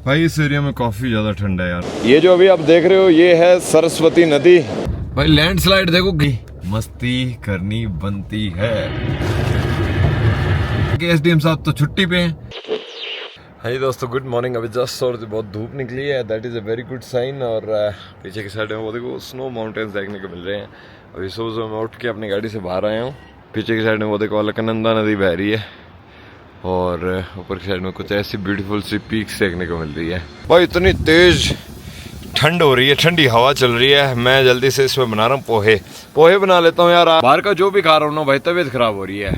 भाई इस एरिया में काफी ज्यादा ठंडा है यार। ये जो अभी आप देख रहे हो ये है सरस्वती नदी। भाई लैंडस्लाइड देखो की मस्ती करनी बनती है। एसडीएम साहब तो छुट्टी पे हैं। हाय दोस्तों, गुड मॉर्निंग। अभी जस्ट और बहुत धूप निकली है, that is a very good sign. और पीछे की साइड में वो देखो स्नो माउंटेन्स देखने को मिल रहे हैं। अभी सुबह मैं उठ के अपनी गाड़ी से बाहर आया हूँ। पीछे की साइड में वो देखो अलकनंदा नदी बह रही है और ऊपर की साइड में कुछ ऐसी ब्यूटीफुल सी पीक्स देखने को मिल रही है। भाई इतनी तेज ठंड हो रही है, ठंडी हवा चल रही है। मैं जल्दी से इसमें बना रहा हूँ पोहे बना लेता हूँ यार। बाहर का जो भी खा रहा हूँ ना भाई, तबीयत खराब हो रही है।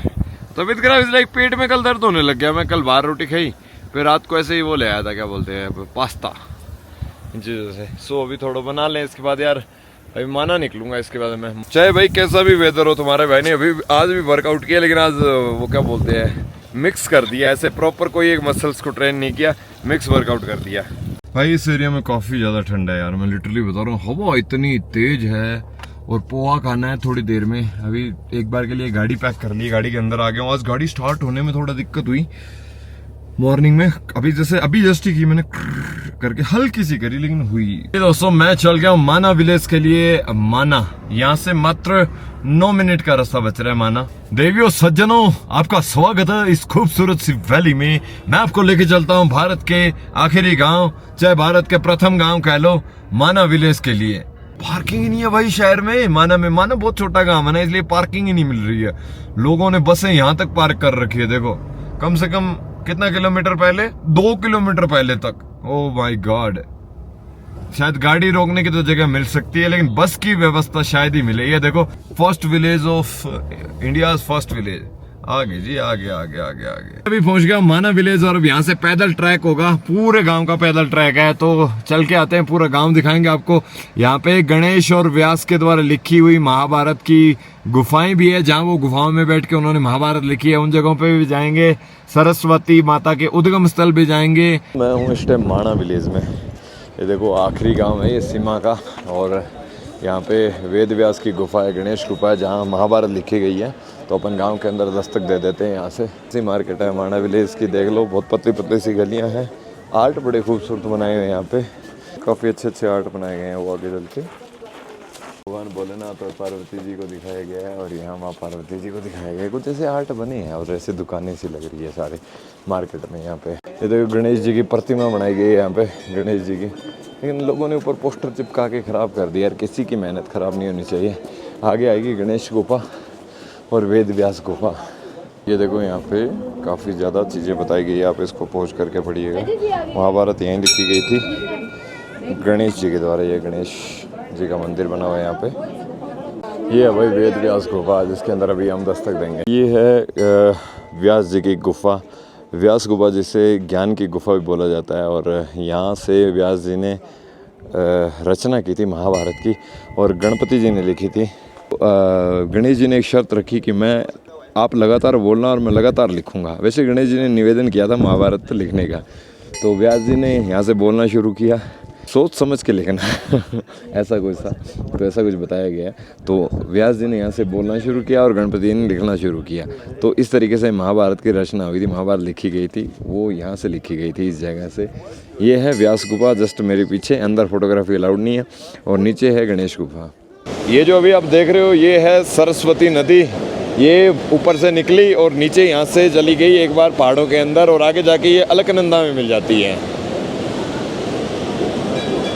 तबीयत खराब इसलिए पेट में कल दर्द होने लग गया। मैं कल बाहर रोटी खाई, फिर रात को ऐसे ही वो ले आया था, क्या बोलते हैं, पास्ता, इन चीज़ों से। सो अभी थोड़ा बना लें, इसके बाद यार अभी माना निकलूंगा इसके बाद मैं। चाहे भाई कैसा भी वेदर हो, तुम्हारे भाई ने अभी आज भी वर्कआउट किया, लेकिन आज वो क्या बोलते हैं मिक्स कर दिया। ऐसे प्रॉपर कोई एक मसल्स को ट्रेन नहीं किया, मिक्स वर्कआउट कर दिया। भाई इस एरिया में काफी ज्यादा ठंडा है यार, मैं लिटरली बता रहा हूँ। हवा इतनी तेज है और पोहा खाना है थोड़ी देर में। अभी एक बार के लिए गाड़ी पैक कर ली, गाड़ी के अंदर आ गया हूँ। आज गाड़ी स्टार्ट होने में थोड़ा दिक्कत हुई मॉर्निंग में। अभी जस्ट ही की मैंने करके हल्की सी करी, लेकिन हुई। दोस्तों मैं चल गया हूँ माना विलेज के लिए। माना यहाँ से मात्र 9 मिनट का रास्ता बच रहा है। माना देवियों सज्जनों, आपका स्वागत है इस खूबसूरत सी वैली में। मैं आपको लेके चलता हूँ भारत के आखिरी गांव, चाहे भारत के प्रथम गांव कह लो, माना विलेज के लिए। पार्किंग ही नहीं है भाई शहर में। माना बहुत छोटा गांव है ना, इसलिए पार्किंग ही नहीं मिल रही है। लोगों ने बसें यहाँ तक पार्क कर रखी है। देखो कम से कम कितना किलोमीटर पहले, 2 किलोमीटर पहले तक। ओह माय गॉड, शायद गाड़ी रोकने की तो जगह मिल सकती है, लेकिन बस की व्यवस्था शायद ही मिले। ये देखो first village of India, first village. आगे जी, आगे आगे आगे आगे। अभी पहुंच गया माना विलेज और अब यहाँ से पैदल ट्रैक होगा। पूरे गांव का पैदल ट्रैक है, तो चल के आते हैं, पूरा गांव दिखाएंगे आपको। यहाँ पे गणेश और व्यास के द्वारा लिखी हुई महाभारत की गुफाएं भी है, जहाँ वो गुफाओं में बैठ के उन्होंने महाभारत लिखी है। उन जगहों पे भी जाएंगे। सरस्वती माता के उद्गम स्थल भी जाएंगे। मैं हूँ इस टाइम माना विलेज में। ये देखो आखिरी गाँव है ये सीमा का, और यहाँ पे वेद व्यास की गुफा है, गणेश गुफा है, जहाँ महाभारत लिखी गई है। तो अपन गांव के अंदर दस्तक दे देते हैं यहाँ से। ऐसी मार्केट है माना विलेज की, देख लो, बहुत पतली पतली सी गलियाँ हैं। आर्ट बड़े खूबसूरत बनाए हुए हैं यहाँ पे, काफ़ी अच्छे आर्ट बनाए गए हैं। वो आगे चल के भगवान भोलेनाथ और पार्वती जी को दिखाया गया है, और यहाँ माँ पार्वती जी को दिखाया गया है। कुछ ऐसे आर्ट बने हैं और ऐसे दुकानें सी लग रही है सारे मार्केट में। यहाँ पे ये देखो गणेश जी की प्रतिमा बनाई गई है यहाँ पे, गणेश जी की। लेकिन लोगों ने ऊपर पोस्टर चिपका के ख़राब कर दिया यार। किसी की मेहनत ख़राब नहीं होनी चाहिए। आगे आएगी गणेश गुफा और वेद व्यास गुफा। ये देखो यहाँ पे काफ़ी ज़्यादा चीज़ें बताई गई है, आप इसको पहुँच करके पढ़िएगा। महाभारत यहीं लिखी गई थी गणेश जी के द्वारा। ये गणेश जी का मंदिर बना हुआ है यहाँ पे। ये है भाई वेद व्यास गुफा, जिसके अंदर अभी हम दस्तक देंगे। ये है व्यास जी की गुफा, व्यास गुफा जिसे ज्ञान की गुफा भी बोला जाता है। और यहाँ से व्यास जी ने रचना की थी महाभारत की, और गणपति जी ने लिखी थी। गणेश जी ने एक शर्त रखी कि आप लगातार बोलना और मैं लगातार लिखूंगा। वैसे गणेश जी ने निवेदन किया था महाभारत लिखने का, तो व्यास जी ने यहाँ से बोलना शुरू किया, सोच समझ के लिखना ऐसा कुछ था, तो ऐसा कुछ बताया गया। तो व्यास जी ने यहाँ से बोलना शुरू किया और गणपति जी ने लिखना शुरू किया। तो इस तरीके से महाभारत की रचना हुई थी, महाभारत लिखी गई थी, वो यहाँ से लिखी गई थी, इस जगह से। ये है व्यास गुफा जस्ट मेरे पीछे। अंदर फोटोग्राफी अलाउड नहीं है, और नीचे है गणेश गुफा। ये जो अभी आप देख रहे हो ये है सरस्वती नदी। ये ऊपर से निकली और नीचे यहाँ से चली गई एक बार पहाड़ों के अंदर, और आगे जाके ये अलकनंदा में मिल जाती है।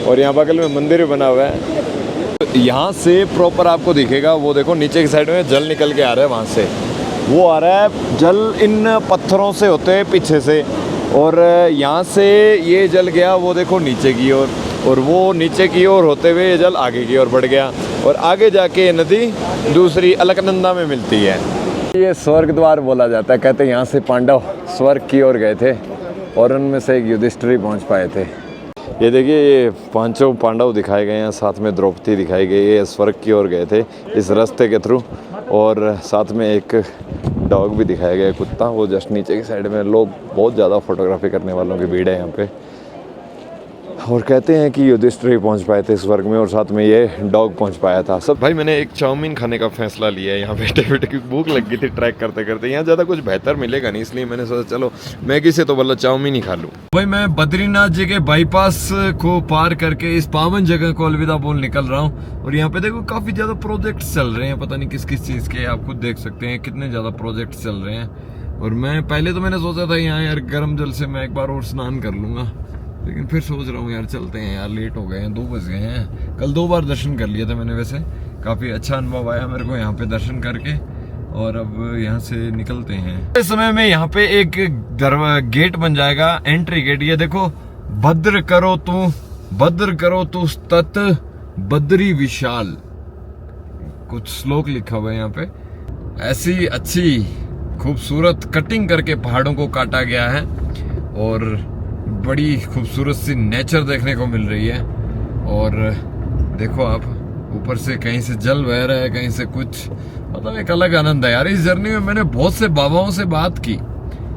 और यहाँ बगल में मंदिर भी बना हुआ है। यहाँ से प्रॉपर आपको दिखेगा, वो देखो नीचे की साइड में जल निकल के आ रहा है। वहाँ से वो आ रहा है जल, इन पत्थरों से होते हैं पीछे से, और यहाँ से ये जल गया वो देखो नीचे की ओर, और वो नीचे की ओर होते हुए ये जल आगे की ओर बढ़ गया, और आगे जाके नदी दूसरी अलकनंदा में मिलती है। ये स्वर्ग द्वार बोला जाता है। कहते हैं यहाँ से पांडव स्वर्ग की ओर गए थे, और उनमें से एक युधिष्ठिर पहुँच पाए थे। ये देखिए ये 5 पांडव दिखाए गए हैं, साथ में द्रौपदी दिखाई गई है। स्वर्ग की ओर गए थे इस रास्ते के थ्रू, और साथ में एक डॉग भी दिखाया गया है, कुत्ता। वो जस्ट नीचे की साइड में। लोग बहुत ज़्यादा फोटोग्राफी करने वालों की भीड़ है यहाँ पे। और कहते हैं कि युधिष्ठिर ही पहुंच पाए थे इस वर्ग में और साथ में ये डॉग पहुंच पाया था सब। भाई मैंने एक चाउमीन खाने का फैसला लिया है यहाँ बैठे बैठे, क्योंकि भूख लग गई थी ट्रैक करते करते। यहाँ ज़्यादा कुछ बेहतर मिलेगा नहीं, इसलिए मैंने सोचा चलो मैगी से तो मतलब चाउमीन ही खा लूँ। भाई मैं बद्रीनाथ जी के बाईपास को पार करके इस पावन जगह को अलविदा बोल निकल रहा हूँ। और यहाँ पे देखो काफ़ी ज़्यादा प्रोजेक्ट्स चल रहे हैं, पता नहीं किस किस चीज़ के, आप खुद देख सकते हैं कितने ज़्यादा प्रोजेक्ट्स चल रहे हैं। और मैं पहले तो मैंने सोचा था यहाँ यार गर्म जल से मैं एक बार और स्नान कर लूँगा, लेकिन फिर सोच रहा हूँ यार चलते हैं यार, लेट हो गए हैं, 2 बज गए हैं। कल 2 बार दर्शन कर लिया था मैंने, वैसे काफ़ी अच्छा अनुभव आया मेरे को यहाँ पे दर्शन करके। और अब यहाँ से निकलते हैं। इस समय में यहाँ पे एक गेट बन जाएगा, एंट्री गेट। ये देखो, भद्र करो तू तत् बद्री विशाल, कुछ श्लोक लिखा हुआ है यहाँ पे। ऐसी अच्छी खूबसूरत कटिंग करके पहाड़ों को काटा गया है और बड़ी खूबसूरत सी नेचर देखने को मिल रही है। और देखो आप, ऊपर से कहीं से जल बह रहा है, कहीं से कुछ, मतलब एक अलग आनंद है यार। इस जर्नी में मैंने बहुत से बाबाओं से बात की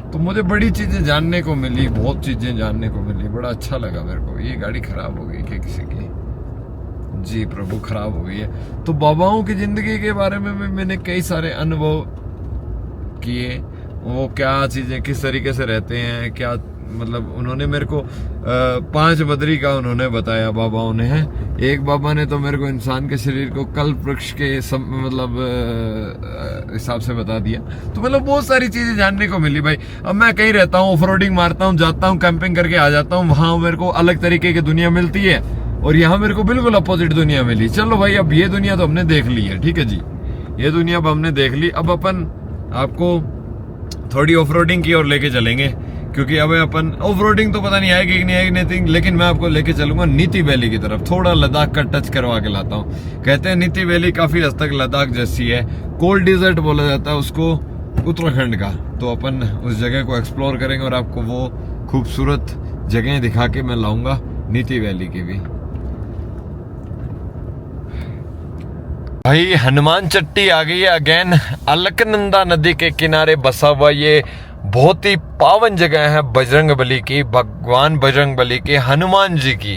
तो मुझे बड़ी चीजें जानने को मिली, बहुत चीजें जानने को मिली, बड़ा अच्छा लगा मेरे को। ये गाड़ी खराब हो गई क्या किसी की? जी प्रभु, खराब हो गई है। तो बाबाओं की जिंदगी के बारे में मैंने कई सारे अनुभव किए, वो क्या चीजें किस तरीके से रहते हैं, क्या मतलब उन्होंने मेरे को 5 बद्री का उन्होंने बताया बाबाओं ने है। एक बाबा ने तो मेरे को इंसान के शरीर को कल्प वृक्ष के हिसाब से बता दिया। तो मतलब बहुत सारी चीजें जानने को मिली भाई। अब मैं कहीं रहता हूँ, ऑफ रोडिंग मारता हूँ, जाता हूँ कैंपिंग करके आ जाता हूँ, वहां मेरे को अलग तरीके की दुनिया मिलती है और यहाँ मेरे को बिल्कुल अपोजिट दुनिया मिली। चलो भाई, अब ये दुनिया तो हमने देख ली है, ठीक है जी, ये दुनिया अब हमने देख ली। अब अपन आपको थोड़ी ऑफ रोडिंग की ओर लेके चलेंगे, क्योंकि अब अपन ऑफ रोडिंग तो पता नहीं आएगी कि नहीं आएगी नहीं, लेकिन मैं आपको लेके चलूंगा नीति वैली की तरफ। थोड़ा लद्दाख का टच करवा के लाता हूँ। कहते हैं नीति वैली काफी हद तक लद्दाख जैसी है, कोल्ड डिजर्ट बोला जाता है उसको उत्तराखंड का। तो अपन उस जगह को एक्सप्लोर करेंगे और आपको वो खूबसूरत जगह दिखा के मैं लाऊंगा नीति वैली की भी। भाई हनुमान चट्टी आ गई है अगेन। अलकनंदा नदी के किनारे बसा हुआ ये बहुत ही पावन जगह है बजरंगबली की, भगवान बजरंगबली की, हनुमान जी की।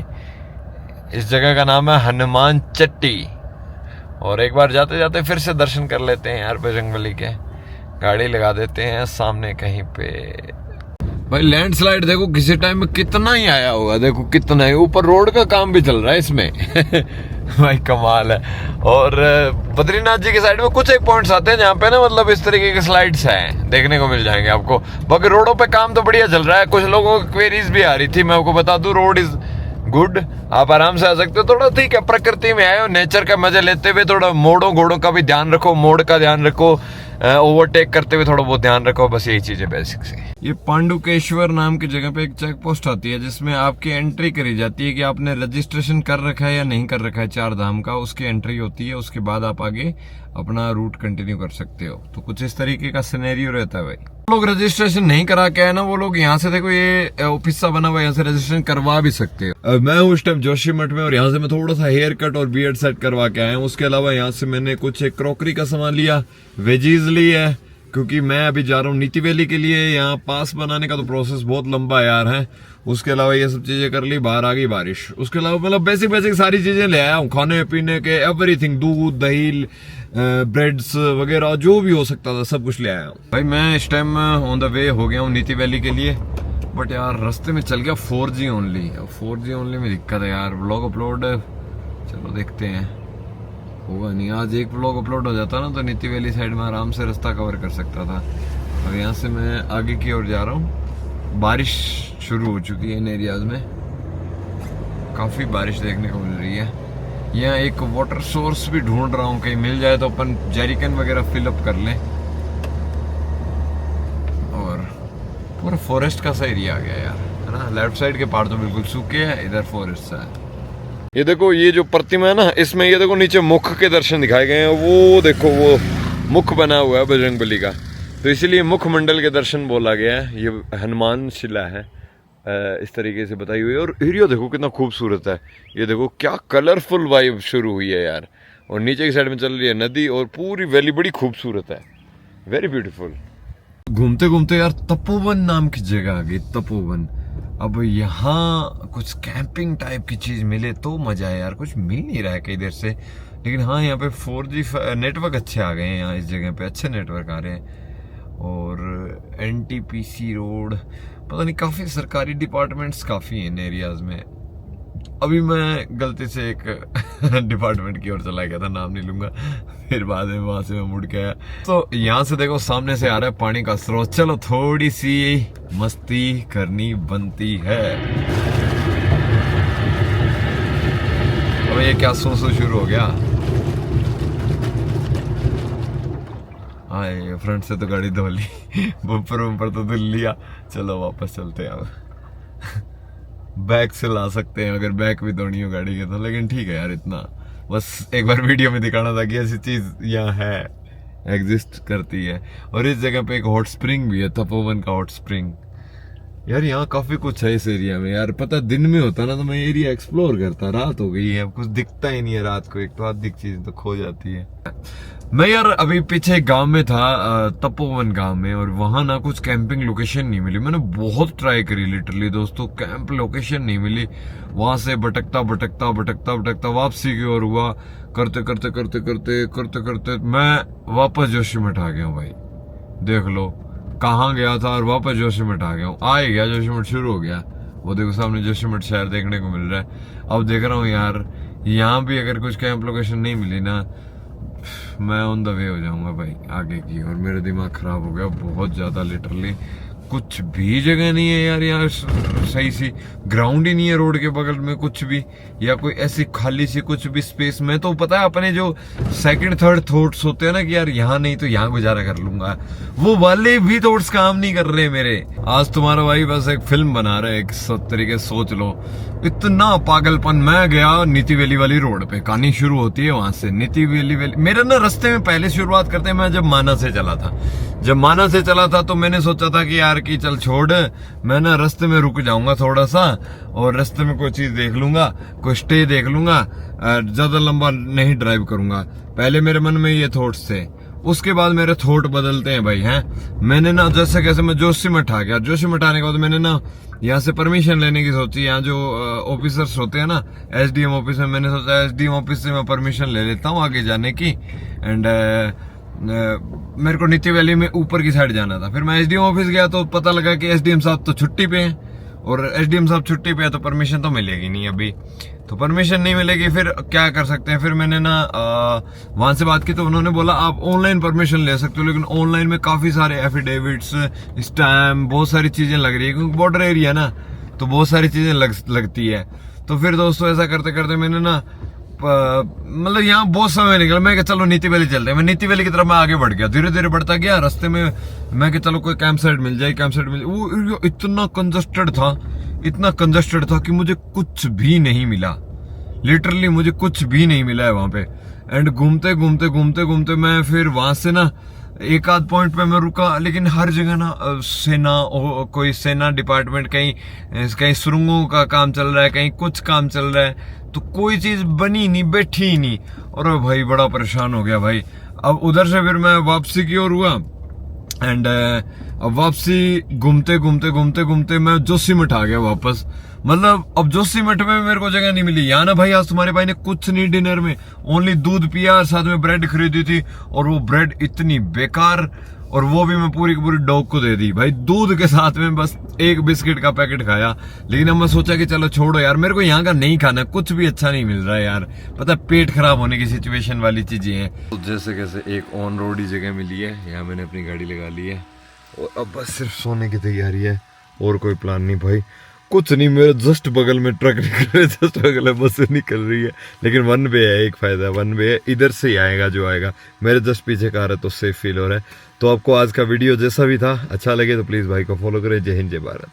इस जगह का नाम है हनुमान चट्टी। और एक बार जाते जाते फिर से दर्शन कर लेते हैं यार बजरंगबली के। गाड़ी लगा देते हैं सामने कहीं पे। भाई लैंडस्लाइड देखो किसी टाइम में कितना ही आया होगा, देखो कितना ही। ऊपर रोड का काम भी चल रहा है इसमें भाई कमाल है। और बद्रीनाथ जी के साइड में कुछ एक पॉइंट्स आते हैं जहाँ पे ना मतलब इस तरीके के स्लाइड्स हैं, देखने को मिल जाएंगे आपको। बाकी रोडों पे काम तो बढ़िया चल रहा है। कुछ लोगों को क्वेरीज भी आ रही थी, मैं आपको बता दूं, रोड इज गुड, आप आराम से आ सकते हो। थोड़ा ठीक है, प्रकृति में आए हो, नेचर का मजा लेते हुए, थोड़ा मोड़ों घोड़ों का भी ध्यान रखो, मोड़ का ध्यान रखो, ओवरटेक करते हुए थोड़ा बहुत ध्यान रखो, बस यही चीज है बेसिक से। ये पांडुकेश्वर नाम की जगह पे एक चेक पोस्ट आती है जिसमें आपकी एंट्री करी जाती है कि आपने रजिस्ट्रेशन कर रखा है या नहीं कर रखा है 4 धाम का, उसकी एंट्री होती है। उसके बाद आप आगे अपना रूट कंटिन्यू कर सकते हो। तो कुछ इस तरीके का सिनेरियो रहता है भाई। लोग रजिस्ट्रेशन नहीं करा के है ना, वो लोग यहाँ से देखो ये ऑफिस सा बना हुआ है, यहाँ से रजिस्ट्रेशन करवा भी सकते हो। मैं हूँ उस टाइम जोशीमठ में और यहाँ से मैं थोड़ा सा हेयर कट और बियर्ड सेट करवा के आया हूँ। उसके अलावा यहाँ से मैंने कुछ एक क्रॉकरी का सामान लिया, वेजीज ली है, क्योंकि मैं अभी जा रहा हूँ नीति वैली के लिए। यहाँ पास बनाने का तो प्रोसेस बहुत लंबा यार है। उसके अलावा ये सब चीजें कर ली, बाहर आ गई बारिश। उसके अलावा मतलब बेसिक सारी चीजें ले आया हूँ, खाने पीने के एवरीथिंग, दूध दही ब्रेड्स वगैरह जो भी हो सकता था सब कुछ ले आया हूँ। भाई मैं इस टाइम ऑन द वे हो गया हूँ नीति वैली के लिए, बट यार रास्ते में चल गया 4G ओनली। 4G ओनली में दिक्कत है यार। व्लॉग अपलोड चलो देखते हैं, होगा नहीं। आज एक व्लॉग अपलोड हो जाता ना तो नीति वैली साइड में आराम से रास्ता कवर कर सकता था। अब यहाँ से मैं आगे की ओर जा रहा हूँ। बारिश शुरू हो चुकी है इन एरियाज में, काफ़ी बारिश देखने को मिल रही है। यहाँ एक वाटर सोर्स भी ढूंढ रहा हूँ, कहीं मिल जाए तो अपन जेरिकन वगैरह फिलअप कर लें। और पूरा फॉरेस्ट का सा एरिया आ गया यार, है ना। लेफ्ट साइड के पहाड़ तो बिल्कुल सूखे हैं, इधर फॉरेस्ट है। ये देखो ये जो प्रतिमा है ना, इसमें ये देखो नीचे मुख के दर्शन दिखाए गए हैं। वो देखो वो मुख बना हुआ है बजरंगबली का, तो इसीलिए मुख मंडल के दर्शन बोला गया है। ये हनुमान शिला है इस तरीके से बताई हुई है। और एरिया देखो कितना खूबसूरत है। ये देखो क्या कलरफुल वाइब शुरू हुई है यार। और नीचे की साइड में चल रही है नदी और पूरी वैली बड़ी खूबसूरत है, वेरी ब्यूटीफुल। घूमते घूमते यार तपोवन नाम की जगह आ गई, तपोवन। अब यहाँ कुछ कैंपिंग टाइप की चीज मिले तो मजा है यार, कुछ मिल नहीं रहा है कई देर से। लेकिन हाँ यहाँ पे 4G नेटवर्क अच्छे आ गए हैं, यहाँ इस जगह पे अच्छे नेटवर्क आ रहे हैं। और NTPC रोड, पता नहीं काफ़ी सरकारी डिपार्टमेंट्स काफ़ी हैं इन एरियाज में। अभी मैं गलती से एक डिपार्टमेंट की ओर चला गया था, नाम नहीं लूंगा, फिर बाद में वहां से मैं मुड़ के आया। तो यहाँ से देखो सामने से आ रहा है पानी का स्रोत, चलो थोड़ी सी मस्ती करनी बनती है। अब ये क्या सो शुरू हो गया। हाँ फ्रंट से तो गाड़ी धो ली, ऊपर तो धुल लिया। चलो वापस चलते हैं अब। बैक से ला सकते हैं अगर बैक भी धोनी हो गाड़ी के तो, लेकिन ठीक है यार, इतना बस एक बार वीडियो में दिखाना था कि ऐसी चीज यहाँ है, एग्जिस्ट करती है। और इस जगह पे एक हॉट स्प्रिंग भी है, तपोवन का हॉट स्प्रिंग। यार यहाँ काफी कुछ है इस एरिया में यार, पता दिन में होता ना तो मैं एरिया एक्सप्लोर करता, रात हो गई है अब कुछ दिखता ही नहीं है रात को, एक तो आधी चीज तो खो जाती है। मैं यार अभी पीछे गांव में था, तपोवन गांव में, और वहां ना कुछ कैंपिंग लोकेशन नहीं मिली। मैंने बहुत ट्राई करी लिटरली दोस्तों, कैंप लोकेशन नहीं मिली। वहां से भटकता भटकता भटकता भटकता वापसी की ओर हुआ, करते करते करते करते करते करते मैं वापस जोशीमठ आ गया हूँ भाई। देख लो कहाँ गया था और वापस जोशीमठ आ गया हूँ। आ ही गया, जोशीमठ शुरू हो गया। वो देखो सामने जोशीमठ शहर देखने को मिल रहा है। अब देख रहा हूँ यार, यहाँ भी अगर कुछ कैंप लोकेशन नहीं मिली ना, मैं ऑन द वे हो जाऊंगा भाई आगे की। और मेरा दिमाग खराब हो गया बहुत ज्यादा, लिटरली कुछ भी जगह नहीं है यार यहाँ, सही सी ग्राउंड ही नहीं है रोड के बगल में कुछ भी, या कोई ऐसी खाली सी कुछ भी स्पेस। मैं तो पता है अपने जो सेकंड थर्ड थॉट्स होते हैं ना कि यार यहाँ नहीं तो यहाँ गुजारा कर लूंगा, वो वाले भी थॉट्स काम नहीं कर रहे मेरे। आज तुम्हारा भाई बस एक फिल्म बना रहा है, एक तरीके सोच लो, इतना पागलपन। मैं गया नीति वैली वाली रोड पे, कहानी शुरू होती है वहां से। नीति वैली मेरे ना रास्ते में पहले शुरुआत करते हैं, मैं जब माना से चला था तो मैंने सोचा था कि यार कि चल छोड़, मैं ना रास्ते में रुक जाऊंगा थोड़ा सा और रास्ते में कोई चीज देख लूंगा, कोई स्टे देख लूंगा, ज्यादा लंबा नहीं ड्राइव करूंगा। पहले मेरे मन में ये थॉट्स थे, उसके बाद मेरे थॉट बदलते हैं भाई हैं। मैंने ना जैसे कैसे मैं जोशीमठ आ गया, जोशीमठ आने के बाद मैंने ना यहाँ से परमिशन लेने की सोची। यहाँ जो ऑफिसर्स होते हैं ना SDM ऑफिस में, मैंने सोचा SDM ऑफिस से मैं परमिशन ले लेता हूँ आगे जाने की। एंड मेरे को नीति वैली में ऊपर की साइड जाना था। फिर मैं SDM ऑफिस गया तो पता लगा कि SDM साहब तो छुट्टी पे हैं, और SDM साहब छुट्टी पे है तो परमिशन तो मिलेगी नहीं अभी, तो परमिशन नहीं मिलेगी। फिर क्या कर सकते हैं, फिर मैंने ना वहां से बात की तो उन्होंने बोला आप ऑनलाइन परमिशन ले सकते हो, लेकिन ऑनलाइन में काफी सारे एफिडेविट्स, स्टैम्प, बहुत सारी चीजें लग रही है, क्योंकि बॉर्डर एरिया ना तो बहुत सारी चीजें लगती है। तो फिर दोस्तों ऐसा करते करते मैंने ना मतलब यहाँ बहुत समय निकला। मैं कि चलो नीति वैली चलते हैं, मैं नीति वैली की तरफ मैं आगे बढ़ गया, धीरे धीरे बढ़ता गया। रास्ते में मैं कि चलो कोई कैंप साइट मिल जाए, वो इतना कंजस्टेड था कि मुझे कुछ भी नहीं मिला, लिटरली मुझे कुछ भी नहीं मिला है वहां पे। एंड घूमते घूमते घूमते घूमते मैं फिर वहां से ना एक आध पॉइंट पे मैं रुका, लेकिन हर जगह ना कोई सेना डिपार्टमेंट, कहीं सुरंगों का काम चल रहा है, कहीं कुछ काम चल रहा है, तो कोई चीज बनी नहीं, बैठी ही नहीं। और भाई बड़ा परेशान हो गया भाई। अब उधर से फिर मैं वापसी की ओर हुआ, एंड अब वापसी घूमते घूमते घूमते घूमते मैं जोशीमठ आ गया वापस। मतलब अब जोशीमठ में मेरे को जगह नहीं मिली। यहाँ ना भाई आज तुम्हारे भाई ने कुछ नहीं डिनर में, ओनली दूध पिया, साथ में ब्रेड खरीदी थी, और वो ब्रेड इतनी बेकार, और वो भी मैं पूरी की पूरी डॉग को दे दी भाई। दूध के साथ में बस एक बिस्किट का पैकेट खाया। लेकिन अब मैं सोचा कि चलो छोड़ो यार, मेरे को यहाँ का नहीं खाना, कुछ भी अच्छा नहीं मिल रहा है यार, पता पेट खराब होने की सिचुएशन वाली चीजें हैं। तो जैसे कैसे एक ऑन रोड ही जगह मिली है, यहाँ मैंने अपनी गाड़ी लगा ली है, और अब बस सिर्फ सोने की तैयारी है, और कोई प्लान नहीं भाई, कुछ नहीं। मेरे जस्ट बगल में ट्रक निकल रहा है, जस्ट बगल में बस निकल रही है, लेकिन वन वे है, एक फायदा वन वे है, इधर से ही आएगा जो आएगा। मेरे जस्ट पीछे कार है तो सेफ फील हो रहा है। तो आपको आज का वीडियो जैसा भी था अच्छा लगे तो प्लीज भाई को फॉलो करें। जय हिंद, जय भारत।